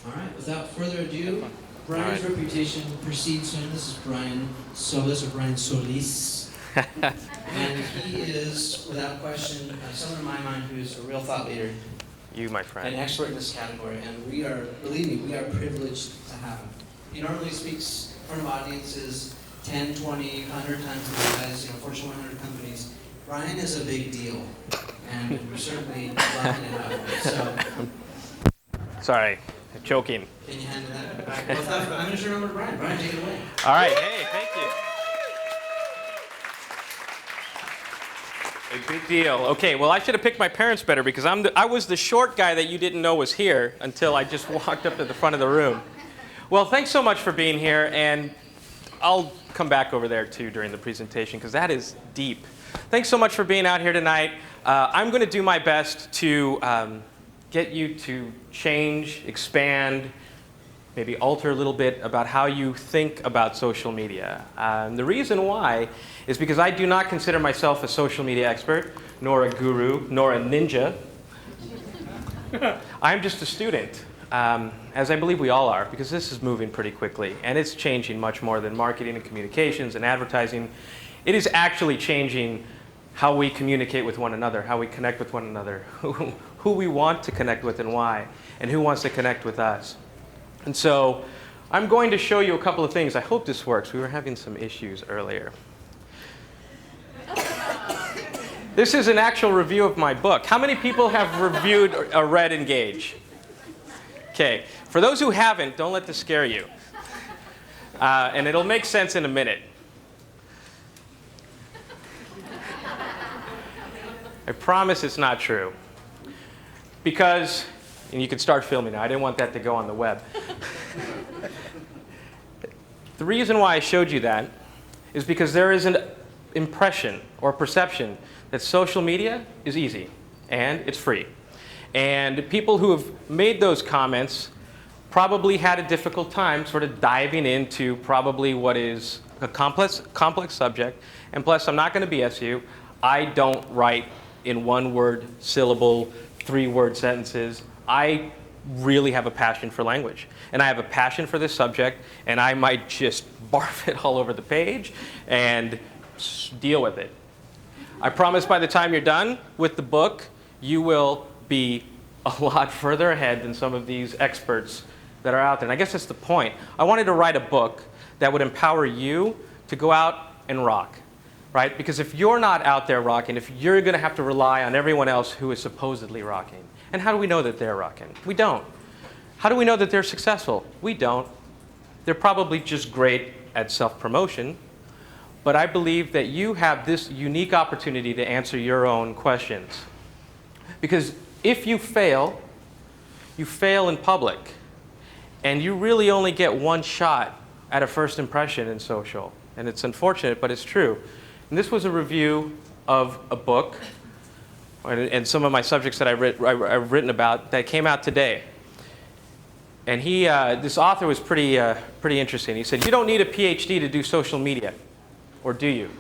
All right, without further ado, Brian's reputation precedes him. This is Brian Solis, or Brian Solis. And he is, without question, someone in my mind who is a real thought leader. You, my friend. An expert in this category. And we are, believe me, we are privileged to have him. He normally speaks in front of audiences 10, 20, 100 times the size, Fortune 100 companies. Brian is a big deal. And we're certainly lucky to have him. So, sorry, I'm choking. Can you hand that back? Well, I'm going to turn it over to Brian. Brian, take it away. All right, hey, thank you. A big deal. Okay, well, I should have picked my parents better because I was the short guy that you didn't know was here until I just walked up to the front of the room. Well, thanks so much for being here, and I'll come back over there too during the presentation because that is deep. Thanks so much for being out here tonight. I'm going to do my best to get you to change, expand, maybe alter a little bit about how you think about social media. The reason why is because I do not consider myself a social media expert, nor a guru, nor a ninja. I'm just a student, as I believe we all are, because this is moving pretty quickly, and it's changing much more than marketing and communications and advertising. It is actually changing how we communicate with one another, how we connect with one another, who we want to connect with and why, and who wants to connect with us. And so I'm going to show you a couple of things. I hope this works. We were having some issues earlier. This is an actual review of my book. How many people have reviewed or read Engage? Okay. For those who haven't, don't let this scare you. And it'll make sense in a minute. I promise it's not true. Because, and you can start filming now. I didn't want that to go on the web. The reason why I showed you that is because there is an impression or perception that social media is easy and it's free. And people who have made those comments probably had a difficult time sort of diving into probably what is a complex subject. And plus, I'm not going to BS you. I don't write in one-word, syllable, three-word sentences. I really have a passion for language. And I have a passion for this subject, and I might just barf it all over the page and deal with it. I promise by the time you're done with the book, you will be a lot further ahead than some of these experts that are out there. And I guess that's the point. I wanted to write a book that would empower you to go out and rock. Right? Because if you're not out there rocking, if you're going to have to rely on everyone else who is supposedly rocking, and how do we know that they're rocking? We don't. How do we know that they're successful? We don't. They're probably just great at self-promotion, but I believe that you have this unique opportunity to answer your own questions. Because if you fail in public, and you really only get one shot at a first impression in social. And it's unfortunate, but it's true. And this was a review of a book and some of my subjects that I've written about that came out today. And this author was pretty interesting. He said, you don't need a PhD to do social media, or do you?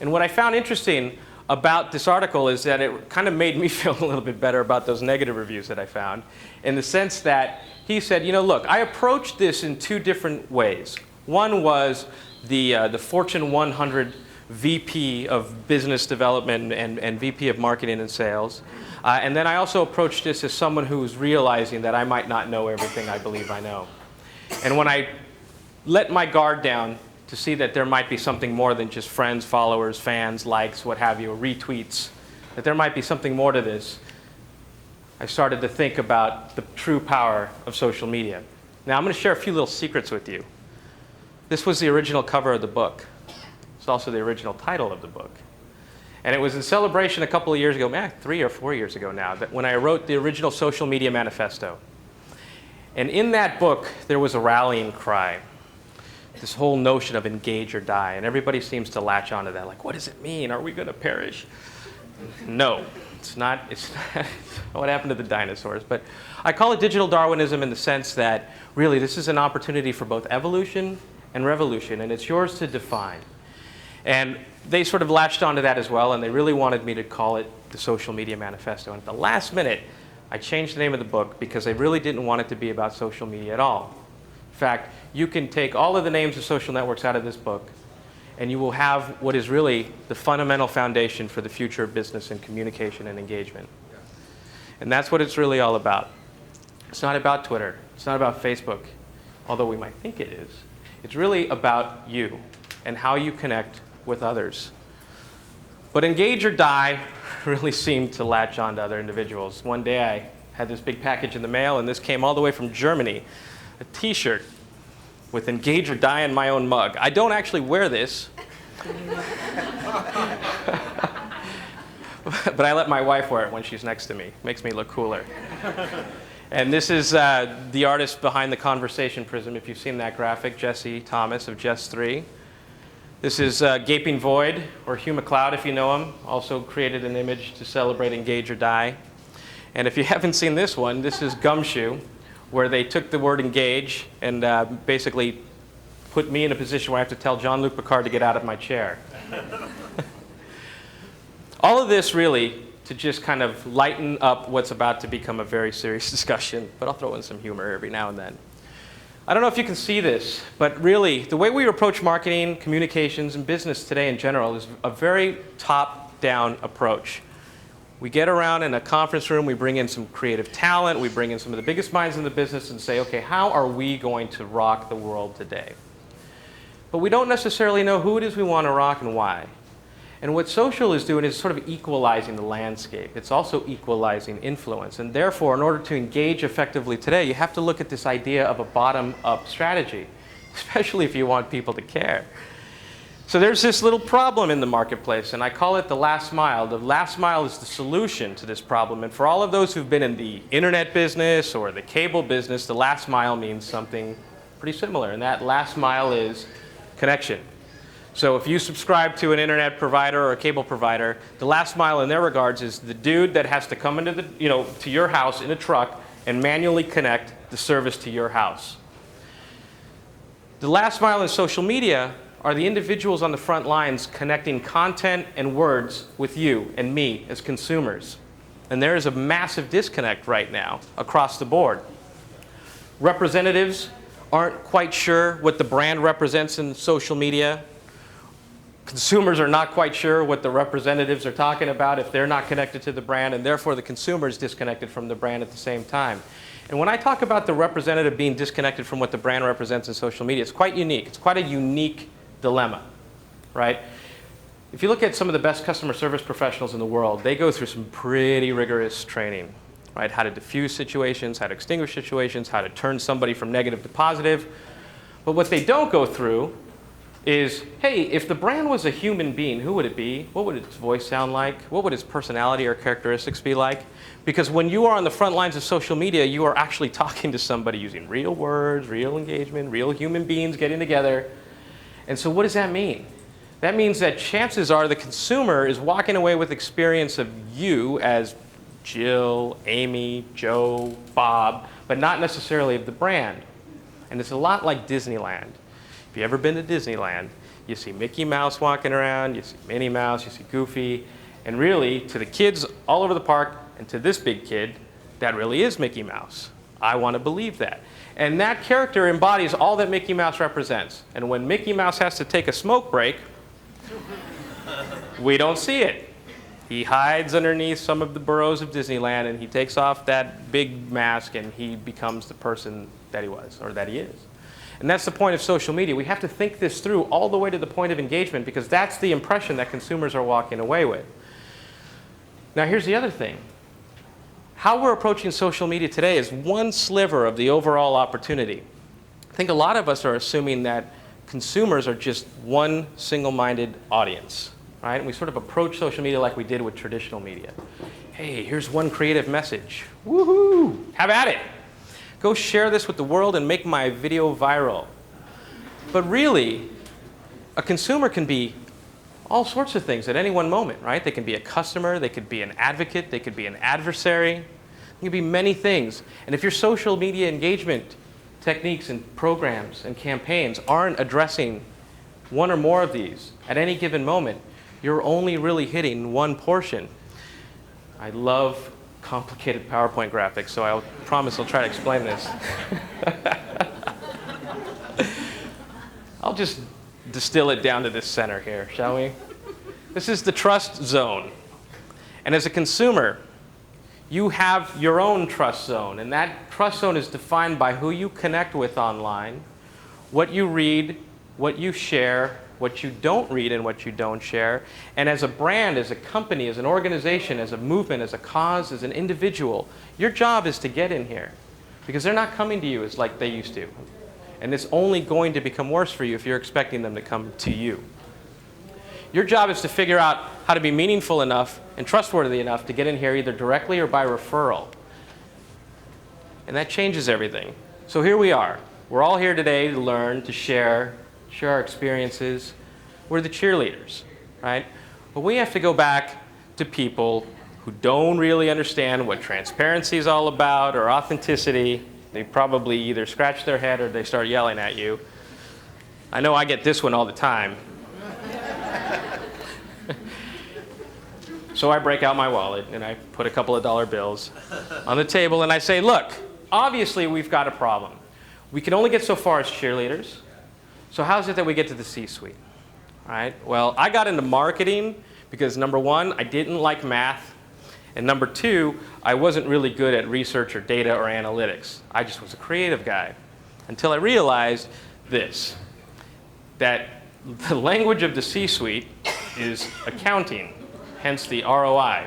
And what I found interesting about this article is that it kind of made me feel a little bit better about those negative reviews that I found, in the sense that he said, look, I approached this in two different ways. One was the Fortune 100 VP of Business Development and VP of Marketing and Sales. And then I also approached this as someone who's realizing that I might not know everything I believe I know. And when I let my guard down to see that there might be something more than just friends, followers, fans, likes, what have you, retweets, that there might be something more to this, I started to think about the true power of social media. Now I'm going to share a few little secrets with you. This was the original cover of the book. It's also the original title of the book. And it was in celebration a couple of years ago, 3 or 4 years ago now, that when I wrote the original social media manifesto. And in that book, there was a rallying cry. This whole notion of engage or die. And everybody seems to latch onto that. Like, what does it mean? Are we going to perish? No, it's not what happened to the dinosaurs. But I call it digital Darwinism in the sense that really this is an opportunity for both evolution and revolution. And it's yours to define. And they sort of latched onto that as well, and they really wanted me to call it the Social Media Manifesto. And at the last minute, I changed the name of the book because I really didn't want it to be about social media at all. In fact, you can take all of the names of social networks out of this book, and you will have what is really the fundamental foundation for the future of business and communication and engagement. And that's what it's really all about. It's not about Twitter. It's not about Facebook, although we might think it is. It's really about you and how you connect with others. But engage or die really seemed to latch on to other individuals. One day I had this big package in the mail, and this came all the way from Germany, a t-shirt with engage or die in my own mug. I don't actually wear this, but I let my wife wear it when she's next to me. Makes me look cooler. And this is the artist behind the conversation prism, if you've seen that graphic, Jesse Thomas of Just 3. This is Gaping Void, or Hugh MacLeod, if you know him, also created an image to celebrate engage or die. And if you haven't seen this one, this is Gumshoe, where they took the word engage and basically put me in a position where I have to tell Jean-Luc Picard to get out of my chair. All of this really to just kind of lighten up what's about to become a very serious discussion, but I'll throw in some humor every now and then. I don't know if you can see this, but really, the way we approach marketing, communications, and business today in general is a very top-down approach. We get around in a conference room, we bring in some creative talent, we bring in some of the biggest minds in the business and say, okay, how are we going to rock the world today? But we don't necessarily know who it is we want to rock and why. And what social is doing is sort of equalizing the landscape. It's also equalizing influence. And therefore, in order to engage effectively today, you have to look at this idea of a bottom-up strategy, especially if you want people to care. So there's this little problem in the marketplace, and I call it the last mile. The last mile is the solution to this problem. And for all of those who've been in the internet business or the cable business, the last mile means something pretty similar. And that last mile is connection. So if you subscribe to an internet provider or a cable provider, the last mile in their regards is the dude that has to come into the, to your house in a truck and manually connect the service to your house. The last mile in social media are the individuals on the front lines connecting content and words with you and me as consumers. And there is a massive disconnect right now across the board. Representatives aren't quite sure what the brand represents in social media. Consumers are not quite sure what the representatives are talking about if they're not connected to the brand, and therefore the consumer is disconnected from the brand at the same time. And when I talk about the representative being disconnected from what the brand represents in social media, it's quite unique. It's quite a unique dilemma, right? If you look at some of the best customer service professionals in the world, they go through some pretty rigorous training, right? How to diffuse situations, how to extinguish situations, how to turn somebody from negative to positive. But what they don't go through is, hey, if the brand was a human being, who would it be? What would its voice sound like? What would its personality or characteristics be like? Because when you are on the front lines of social media, you are actually talking to somebody using real words, real engagement, real human beings getting together. And so what does that mean? That means that chances are the consumer is walking away with experience of you as Jill, Amy, Joe, Bob, but not necessarily of the brand. And it's a lot like Disneyland. If you've ever been to Disneyland, you see Mickey Mouse walking around, you see Minnie Mouse, you see Goofy, and really, to the kids all over the park, and to this big kid, that really is Mickey Mouse. I want to believe that. And that character embodies all that Mickey Mouse represents. And when Mickey Mouse has to take a smoke break, we don't see it. He hides underneath some of the burrows of Disneyland, and he takes off that big mask, and he becomes the person that he was, or that he is. And that's the point of social media. We have to think this through all the way to the point of engagement, because that's the impression that consumers are walking away with. Now here's the other thing. How we're approaching social media today is one sliver of the overall opportunity. I think a lot of us are assuming that consumers are just one single-minded audience, right? And we sort of approach social media like we did with traditional media. Hey, here's one creative message. Woohoo! Have at it. Go share this with the world and make my video viral. But really, a consumer can be all sorts of things at any one moment, right? They can be a customer, they could be an advocate, they could be an adversary. They can be many things. And if your social media engagement techniques and programs and campaigns aren't addressing one or more of these at any given moment, you're only really hitting one portion. I love complicated PowerPoint graphics, so I promise I'll try to explain this. I'll just distill it down to this center here, shall we? This is the trust zone. And as a consumer, you have your own trust zone, and that trust zone is defined by who you connect with online, what you read, what you share, what you don't read and what you don't share. And as a brand, as a company, as an organization, as a movement, as a cause, as an individual, your job is to get in here. Because they're not coming to you as like they used to. And it's only going to become worse for you if you're expecting them to come to you. Your job is to figure out how to be meaningful enough and trustworthy enough to get in here either directly or by referral. And that changes everything. So here we are. We're all here today to learn, to share our experiences. We're the cheerleaders, right? But we have to go back to people who don't really understand what transparency is all about or authenticity. They probably either scratch their head or they start yelling at you. I know I get this one all the time. So I break out my wallet and I put a couple of dollar bills on the table and I say, look, obviously we've got a problem. We can only get so far as cheerleaders. So how is it that we get to the C-suite? All right? Well, I got into marketing because number one, I didn't like math. And number two, I wasn't really good at research or data or analytics. I just was a creative guy. Until I realized this, that the language of the C-suite is accounting, hence the ROI.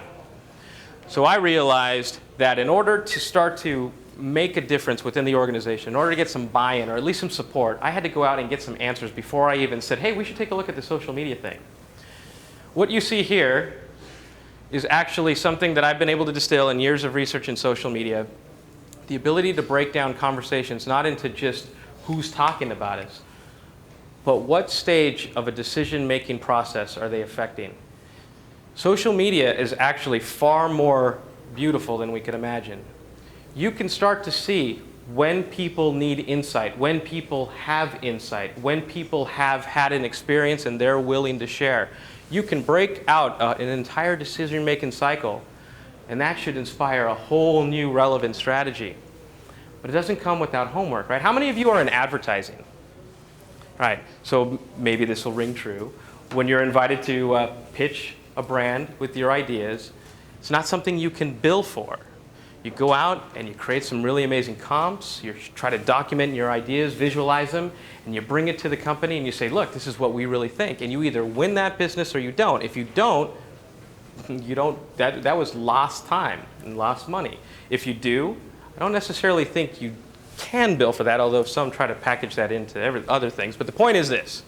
So I realized that in order to start to make a difference within the organization, in order to get some buy-in or at least some support, I had to go out and get some answers before I even said, hey, we should take a look at the social media thing. What you see here is actually something that I've been able to distill in years of research in social media. The ability to break down conversations not into just who's talking about us, but what stage of a decision-making process are they affecting. Social media is actually far more beautiful than we could imagine. You can start to see when people need insight, when people have insight, when people have had an experience and they're willing to share. You can break out an entire decision-making cycle, and that should inspire a whole new relevant strategy. But it doesn't come without homework, right? How many of you are in advertising? Right, so maybe this will ring true. When you're invited to pitch a brand with your ideas, it's not something you can bill for. You go out and you create some really amazing comps, you try to document your ideas, visualize them, and you bring it to the company and you say, look, this is what we really think. And you either win that business or you don't. If you don't, that was lost time and lost money. If you do, I don't necessarily think you can bill for that, although some try to package that into other things. But the point is this,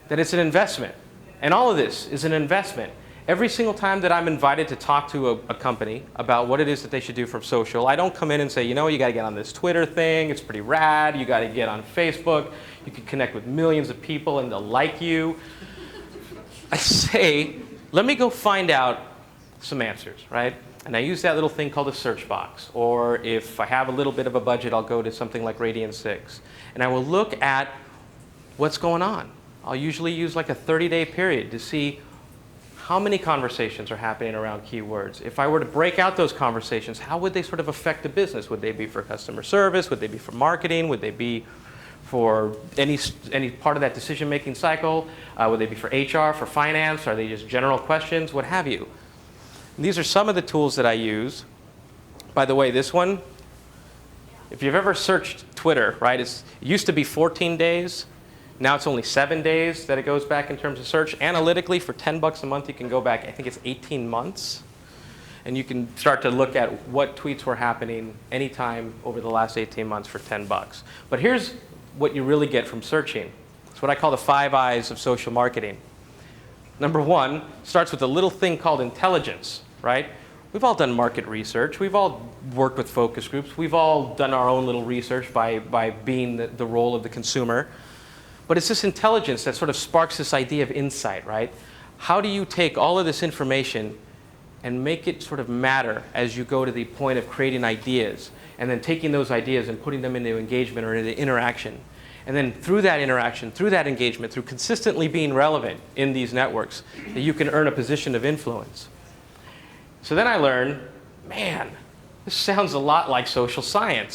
that it's an investment. And all of this is an investment. Every single time that I'm invited to talk to a company about what it is that they should do from social, I don't come in and say, you know, you got to get on this Twitter thing, it's pretty rad, you got to get on Facebook, you can connect with millions of people and they'll like you. I say, let me go find out some answers, right? And I use that little thing called a search box. Or if I have a little bit of a budget, I'll go to something like Radian 6. And I will look at what's going on. I'll usually use like a 30-day period to see how many conversations are happening around keywords. If I were to break out those conversations, how would they sort of affect the business? Would they be for customer service? Would they be for marketing? Would they be for any part of that decision-making cycle? Would they be for HR, for finance? Are they just general questions? What have you? And these are some of the tools that I use. By the way, this one, if you've ever searched Twitter, right, it used to be 14 days. Now it's only 7 days that it goes back in terms of search. Analytically, for $10 a month, you can go back, I think it's 18 months. And you can start to look at what tweets were happening anytime over the last 18 months for $10. But here's what you really get from searching. It's what I call the 5 eyes of social marketing. Number one starts with a little thing called intelligence, right? We've all done market research. We've all worked with focus groups. We've all done our own little research by being the role of the consumer. But it's this intelligence that sort of sparks this idea of insight, right? How do you take all of this information and make it sort of matter as you go to the point of creating ideas, and then taking those ideas and putting them into engagement or into interaction? And then through that interaction, through that engagement, through consistently being relevant in these networks, that you can earn a position of influence. So then I learned man, this sounds a lot like social science.